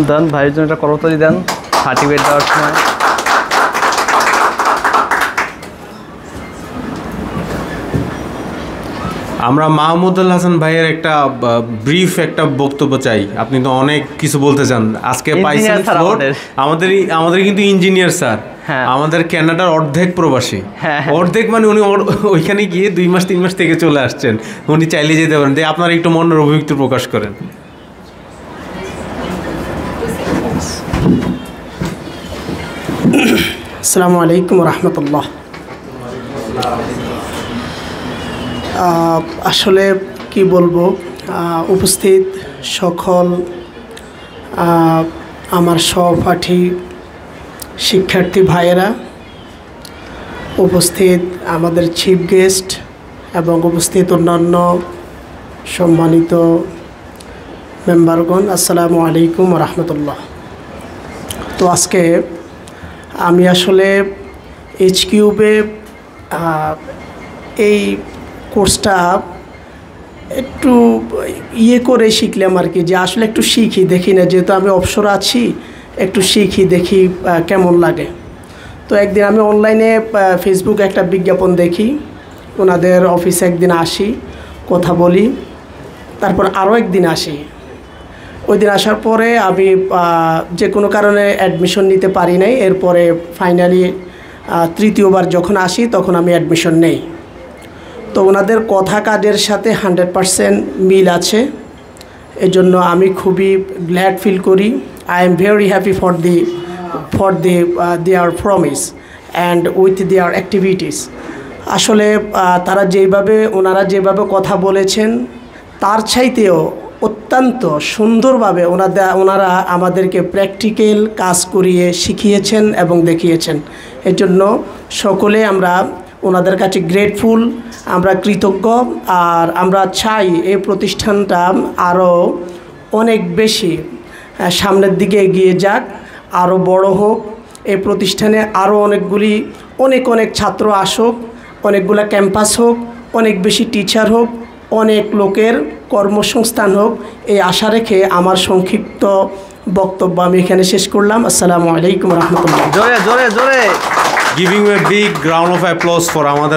দেন ভাইয়ের জন্য একটা করতালি দেন সার্টিফিকেট দেওয়ার সময়। আমরা মাহমুদুল হাসান ভাইয়ের একটা ব্রিফ একটা বক্তব্য চাই। আপনি তো অনেক কিছু বলতে চান, আজকে পাইছেন ফ্লোর। আমাদের কিন্তু ইঞ্জিনিয়ার স্যার, আমাদের কানাডার অর্ধেক প্রবাসী, অর্ধেক মানে উনি ওইখানে গিয়ে 2 মাস 3 মাস থেকে চলে আসছেন। উনি চাইলে যেতে পারেন। আপনারা একটু মনের অভিব্যক্তি প্রকাশ করেন। আসসালামু আলাইকুম রহমতুল্লাহ। আসলে কি বলবো, উপস্থিত সকল আমার সহপাঠী শিক্ষার্থী ভাইয়েরা, উপস্থিত আমাদের চিফ গেস্ট এবং উপস্থিত অন্যান্য সম্মানিত মেম্বারগণ, আসসালামু আলাইকুম রহমতুল্লাহ। তো আজকে আমি আসলে এইচকিউবে এই কোর্সটা একটু করে শিখলাম আর কি, যে আসলে একটু শিখি, দেখি না, যেহেতু আমি অবসর আছি একটু শিখি, দেখি কেমন লাগে। তো একদিন আমি অনলাইনে ফেসবুকে একটা বিজ্ঞাপন দেখি, ওনাদের অফিসে একদিন আসি, কথা বলি, তারপর আরও একদিন আসি। ওই দিন আসার পরে আমি যে কোনো কারণে অ্যাডমিশন নিতে পারি নাই। এরপরে ফাইনালি তৃতীয়বার যখন আসি তখন আমি অ্যাডমিশন নেই। তো ওনাদের কথা কাজের সাথে 100% মিল আছে, এজন্য আমি খুবই গ্ল্যাড ফিল করি। I am very happy for their promise and with their activities. আসলে ওনারা যেভাবে কথা বলেছেন তার চাইতেও অত্যন্ত সুন্দরভাবে ওনারা আমাদেরকে প্র্যাকটিক্যাল কাজ করিয়ে শিখিয়েছেন এবং দেখিয়েছেন। এর জন্য সকলে আমরা ওনাদের কাছে গ্রেটফুল, আমরা কৃতজ্ঞ। আর আমরা চাই এই প্রতিষ্ঠানটা আরও অনেক বেশি সামনের দিকে এগিয়ে যাক, আরও বড় হোক। এই প্রতিষ্ঠানে আরও অনেক ছাত্র আসুক, অনেকগুলো ক্যাম্পাস হোক, অনেক বেশি টিচার হোক, অনেক লোকের কর্মসংস্থান হোক, এই আশা রেখে আমার সংক্ষিপ্ত বক্তব্য আমি এখানে শেষ করলাম। আসসালামু আলাইকুম রহমতুল্লাহ। জোরে জোরে জোরে giving a big round of applause for আমাদের